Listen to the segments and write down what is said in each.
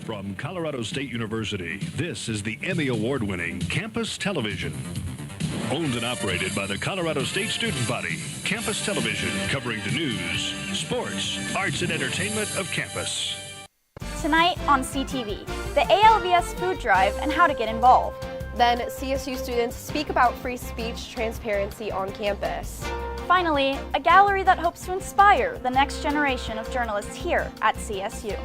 From Colorado State University, this is the Emmy Award-winning Campus Television. Owned and operated by the Colorado State Student Body, Campus Television, covering the news, sports, arts, and entertainment of campus. Tonight on CTV, the ALVS Food Drive and how to get involved. Then CSU students speak about free speech transparency on campus. Finally, a gallery that hopes to inspire the next generation of journalists here at CSU.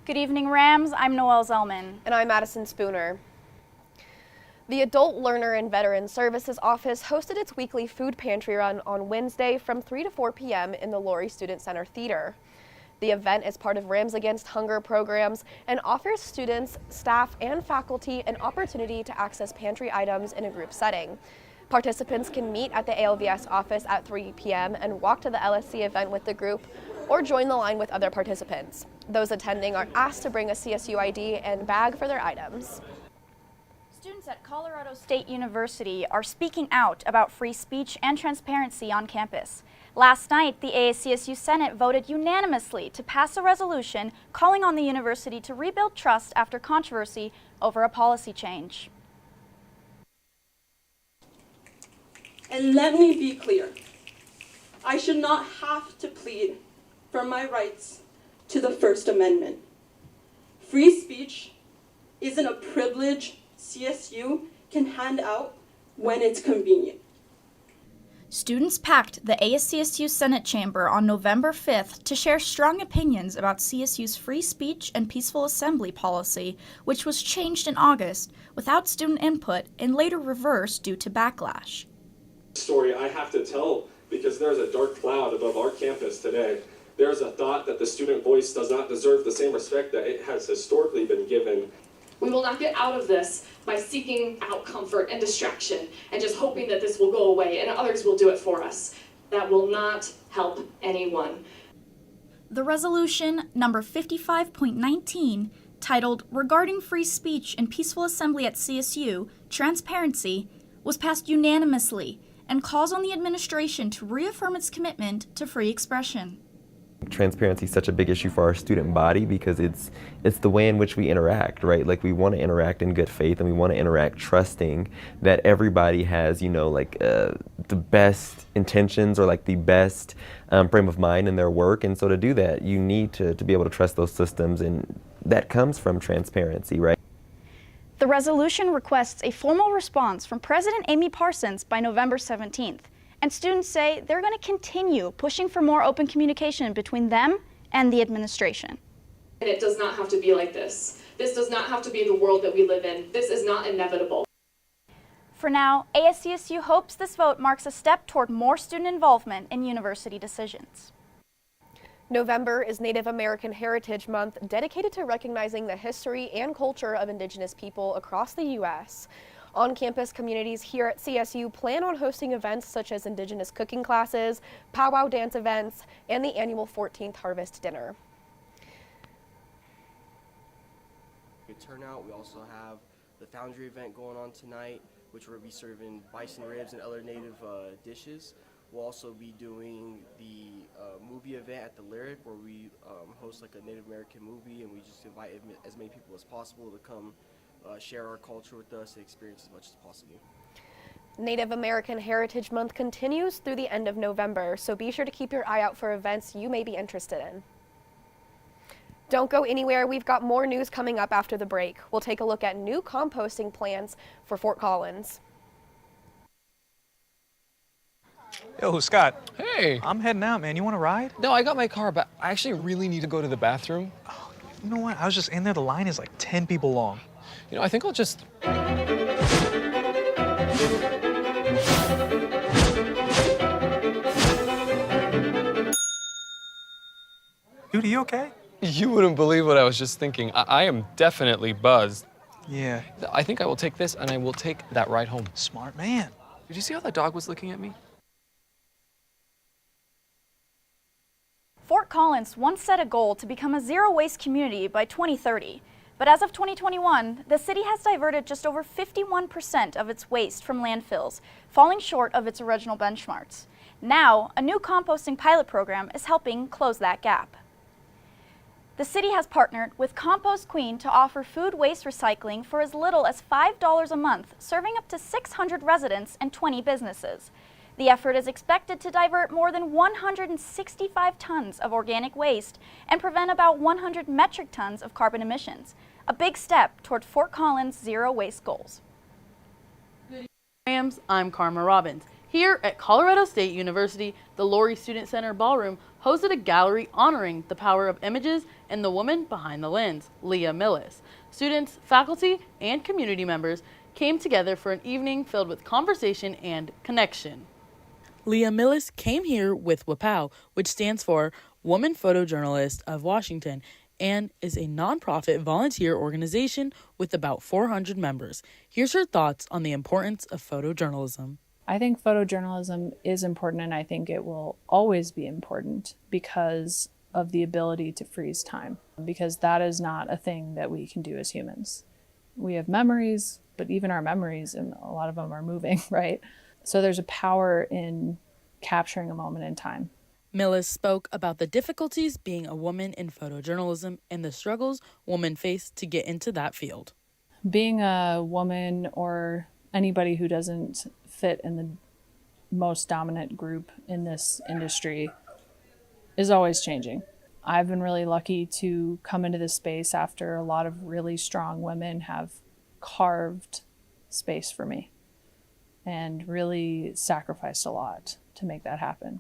Good evening, Rams. I'm Noelle Zellmann. And I'm Madison Szpunar. The Adult Learner and Veteran Services Office hosted its weekly food pantry run on Wednesday from 3 to 4 p.m. in the Laurie Student Center Theater. The event is part of Rams Against Hunger programs and offers students, staff, and faculty an opportunity to access pantry items in a group setting. Participants can meet at the ALVS office at 3 p.m. and walk to the LSC event with the group or join the line with other participants. Those attending are asked to bring a CSU ID and bag for their items. Students at Colorado State University are speaking out about free speech and transparency on campus. Last night, the AACSU Senate voted unanimously to pass a resolution calling on the university to rebuild trust after controversy over a policy change. And let me be clear, I should not have to plead for my rights to the First Amendment. Free speech isn't a privilege CSU can hand out when it's convenient. Students packed the ASCSU Senate chamber on November 5th to share strong opinions about CSU's free speech and peaceful assembly policy, which was changed in August without student input and later reversed due to backlash. Story I have to tell because there's a dark cloud above our campus today. There's a thought that the student voice does not deserve the same respect that it has historically been given. We will not get out of this by seeking out comfort and distraction and just hoping that this will go away and others will do it for us. That will not help anyone. The resolution, number 55.19, titled Regarding Free Speech and Peaceful Assembly at CSU, Transparency, was passed unanimously and calls on the administration to reaffirm its commitment to free expression. Transparency is such a big issue for our student body because it's the way in which we interact, right? Like, we want to interact in good faith and we want to interact trusting that everybody has, you know, like the best intentions or like the best frame of mind in their work. And so to do that, you need to be able to trust those systems, and that comes from transparency, right? The resolution requests a formal response from President Amy Parsons by November 17th. And students say they're going to continue pushing for more open communication between them and the administration. And it does not have to be like this. This does not have to be the world that we live in. This is not inevitable. For now, ASCSU hopes this vote marks a step toward more student involvement in university decisions. November is Native American Heritage Month, dedicated to recognizing the history and culture of Indigenous people across the U.S. On-campus communities here at CSU plan on hosting events such as Indigenous cooking classes, powwow dance events, and the annual 14th Harvest Dinner. Good turnout. We also have the Foundry event going on tonight, which will be serving bison ribs and other native dishes. We'll also be doing the movie event at the Lyric, where we host like a Native American movie, and we just invite as many people as possible to come share our culture with us and experience as much as possible. Native American Heritage Month continues through the end of November, so be sure to keep your eye out for events you may be interested in. Don't go anywhere. We've got more news coming up after the break. We'll take a look at new composting plans for Fort Collins. Yo, Scott. Hey. I'm heading out, man. You want to ride? No, I got my car, but I actually really need to go to the bathroom. Oh, you know what? I was just in there. The line is like 10 people long. You know, I think I'll just... Dude, are you okay? You wouldn't believe what I was just thinking. I am definitely buzzed. Yeah. I think I will take this, and I will take that ride home. Smart man. Did you see how that dog was looking at me? Fort Collins once set a goal to become a zero-waste community by 2030. But as of 2021, the city has diverted just over 51% of its waste from landfills, falling short of its original benchmarks. Now, a new composting pilot program is helping close that gap. The city has partnered with Compost Queen to offer food waste recycling for as little as $5 a month, serving up to 600 residents and 20 businesses. The effort is expected to divert more than 165 tons of organic waste and prevent about 100 metric tons of carbon emissions, a big step toward Fort Collins' zero waste goals. I'm Karma Robbins. Here at Colorado State University, the Laurie Student Center Ballroom hosted a gallery honoring the power of images and the woman behind the lens, Leah Millis. Students, faculty, and community members came together for an evening filled with conversation and connection. Leah Millis came here with WPOW, which stands for Woman Photojournalist of Washington, and is a nonprofit volunteer organization with about 400 members. Here's her thoughts on the importance of photojournalism. I think photojournalism is important, and I think it will always be important because of the ability to freeze time, because that is not a thing that we can do as humans. We have memories, but even our memories, and a lot of them are moving, right? So there's a power in capturing a moment in time. Millis spoke about the difficulties being a woman in photojournalism and the struggles women face to get into that field. Being a woman or anybody who doesn't fit in the most dominant group in this industry is always changing. I've been really lucky to come into this space after a lot of really strong women have carved space for me and really sacrificed a lot to make that happen.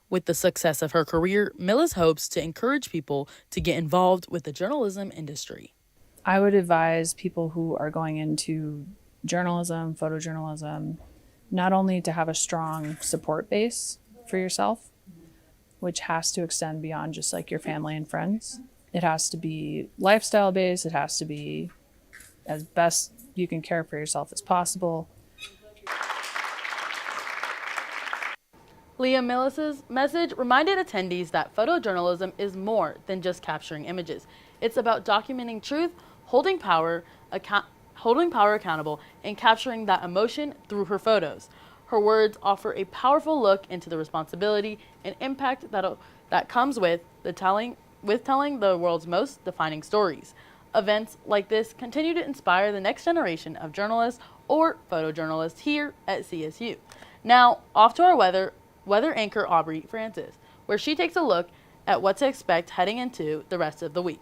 With the success of her career, Millis hopes to encourage people to get involved with the journalism industry. I would advise people who are going into journalism, photojournalism, not only to have a strong support base for yourself, which has to extend beyond just like your family and friends. It has to be lifestyle based. It has to be as best you can care for yourself as possible. Leah Millis's message reminded attendees that photojournalism is more than just capturing images. It's about documenting truth, holding power accountable, and capturing that emotion through her photos. Her words offer a powerful look into the responsibility and impact that comes with telling the world's most defining stories. Events like this continue to inspire the next generation of journalists or photojournalists here at CSU. Now, off to our weather anchor Aubrey Francis, where she takes a look at what to expect heading into the rest of the week.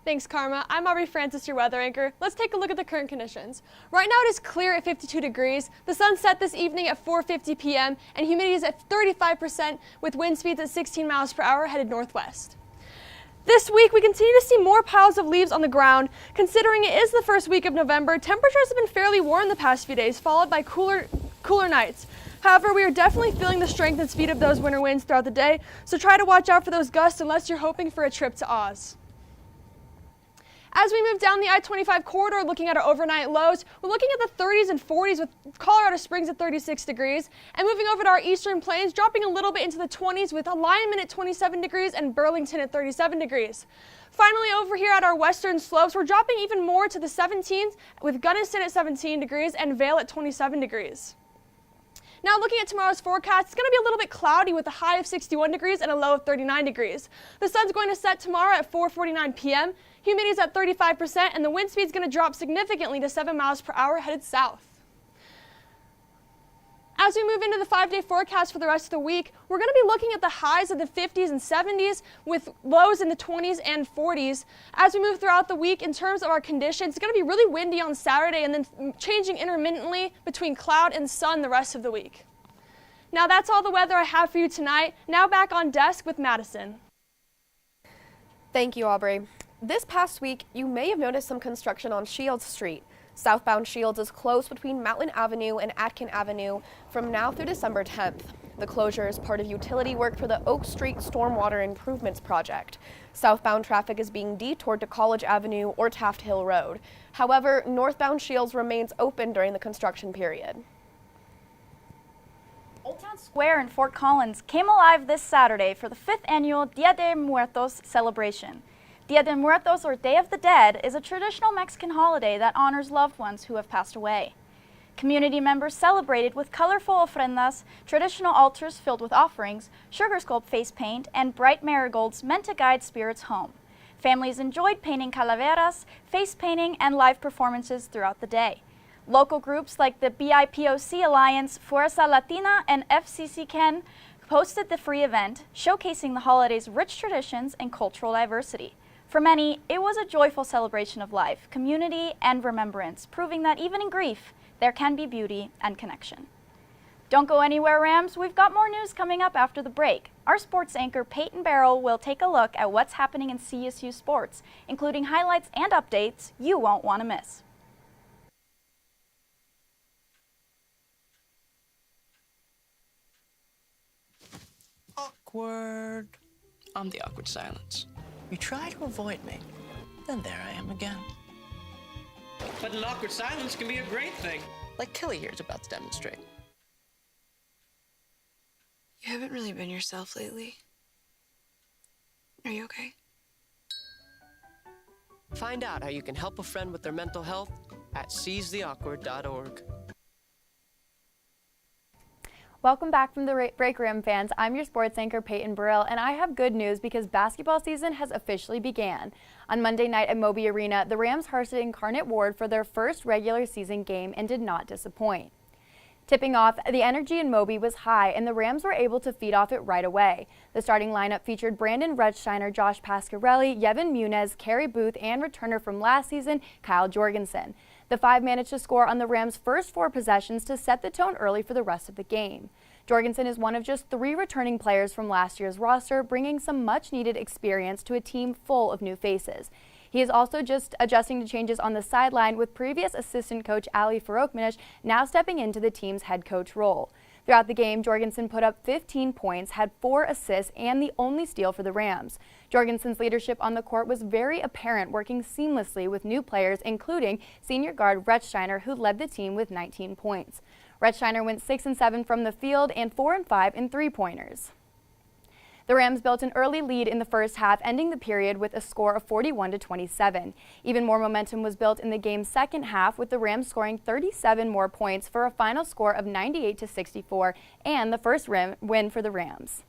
Thanks, Karma. I'm Aubrey Francis, your weather anchor. Let's take a look at the current conditions. Right now it is clear at 52 degrees. The sun set this evening at 4:50 p.m. and humidity is at 35% with wind speeds at 16 miles per hour headed northwest. This week, we continue to see more piles of leaves on the ground. Considering it is the first week of November, temperatures have been fairly warm the past few days, followed by cooler nights. However, we are definitely feeling the strength and speed of those winter winds throughout the day, so try to watch out for those gusts unless you're hoping for a trip to Oz. As we move down the I-25 corridor looking at our overnight lows, we're looking at the 30s and 40s with Colorado Springs at 36 degrees. And moving over to our eastern plains, dropping a little bit into the 20s with Alignment at 27 degrees and Burlington at 37 degrees. Finally, over here at our western slopes, we're dropping even more to the 17s with Gunnison at 17 degrees and Vail at 27 degrees. Now looking at tomorrow's forecast, it's going to be a little bit cloudy with a high of 61 degrees and a low of 39 degrees. The sun's going to set tomorrow at 4:49 p.m. Humidity is at 35% and the wind speed is going to drop significantly to 7 miles per hour headed south. As we move into the 5-day forecast for the rest of the week, we're going to be looking at the highs of the 50s and 70s with lows in the 20s and 40s. As we move throughout the week, in terms of our conditions, it's going to be really windy on Saturday and then changing intermittently between cloud and sun the rest of the week. Now that's all the weather I have for you tonight. Now back on desk with Madison. Thank you, Aubrey. This past week, you may have noticed some construction on Shields Street. Southbound Shields is closed between Mountain Avenue and Atkin Avenue from now through December 10th. The closure is part of utility work for the Oak Street Stormwater Improvements Project. Southbound traffic is being detoured to College Avenue or Taft Hill Road. However, northbound Shields remains open during the construction period. Old Town Square in Fort Collins came alive this Saturday for the 5th annual Dia de Muertos celebration. Dia de Muertos, or Day of the Dead, is a traditional Mexican holiday that honors loved ones who have passed away. Community members celebrated with colorful ofrendas, traditional altars filled with offerings, sugar sculpt face paint, and bright marigolds meant to guide spirits home. Families enjoyed painting calaveras, face painting, and live performances throughout the day. Local groups like the BIPOC Alliance, Fuerza Latina, and FCCCAN hosted the free event, showcasing the holiday's rich traditions and cultural diversity. For many, it was a joyful celebration of life, community, and remembrance, proving that even in grief, there can be beauty and connection. Don't go anywhere, Rams. We've got more news coming up after the break. Our sports anchor, Payton Barill, will take a look at what's happening in CSU sports, including highlights and updates you won't want to miss. Awkward. I'm the awkward silence. You try to avoid me, then there I am again. But an awkward silence can be a great thing. Like Kelly here is about to demonstrate. You haven't really been yourself lately. Are you okay? Find out how you can help a friend with their mental health at seizetheawkward.org. Welcome back from the break, Ram fans. I'm your sports anchor, Payton Barill, and I have good news because basketball season has officially began. On Monday night at Moby Arena, the Rams hosted Incarnate Ward for their first regular season game and did not disappoint. Tipping off, the energy in Moby was high, and the Rams were able to feed off it right away. The starting lineup featured Brandon Rechsteiner, Josh Pasquarelli, Yevon Muniz, Kerry Booth, and returner from last season, Kyle Jorgensen. The five managed to score on the Rams' first 4 possessions to set the tone early for the rest of the game. Jorgensen is one of just 3 returning players from last year's roster, bringing some much-needed experience to a team full of new faces. He is also just adjusting to changes on the sideline, with previous assistant coach Ali Farokmanish now stepping into the team's head coach role. Throughout the game, Jorgensen put up 15 points, had 4 assists, and the only steal for the Rams. Jorgensen's leadership on the court was very apparent, working seamlessly with new players, including senior guard Rechsteiner, who led the team with 19 points. Rechsteiner went 6 and 7 from the field and 4 and 5 in three-pointers. The Rams built an early lead in the first half, ending the period with a score of 41-27. Even more momentum was built in the game's second half, with the Rams scoring 37 more points for a final score of 98-64 and the first win for the Rams.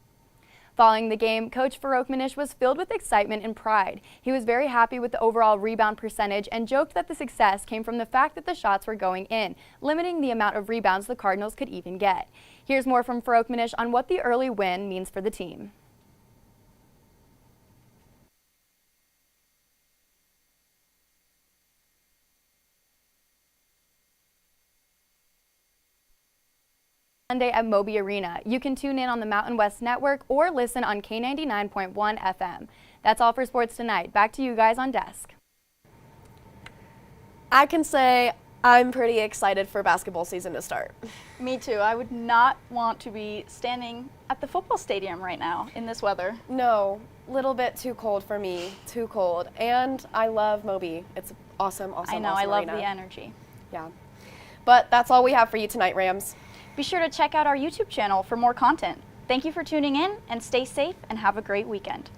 Following the game, Coach Farokmanish was filled with excitement and pride. He was very happy with the overall rebound percentage and joked that the success came from the fact that the shots were going in, limiting the amount of rebounds the Cardinals could even get. Here's more from Farokmanish on what the early win means for the team. Sunday at Moby Arena. You can tune in on the Mountain West Network or listen on K99.1 FM. That's all for sports tonight. Back to you guys on desk. I can say I'm pretty excited for basketball season to start. Me too. I would not want to be standing at the football stadium right now in this weather. No, little bit too cold for me, too cold. And I love Moby. It's awesome, I know, awesome I love arena. the energy. Yeah. But that's all we have for you tonight, Rams. Be sure to check out our YouTube channel for more content. Thank you for tuning in, and stay safe and have a great weekend.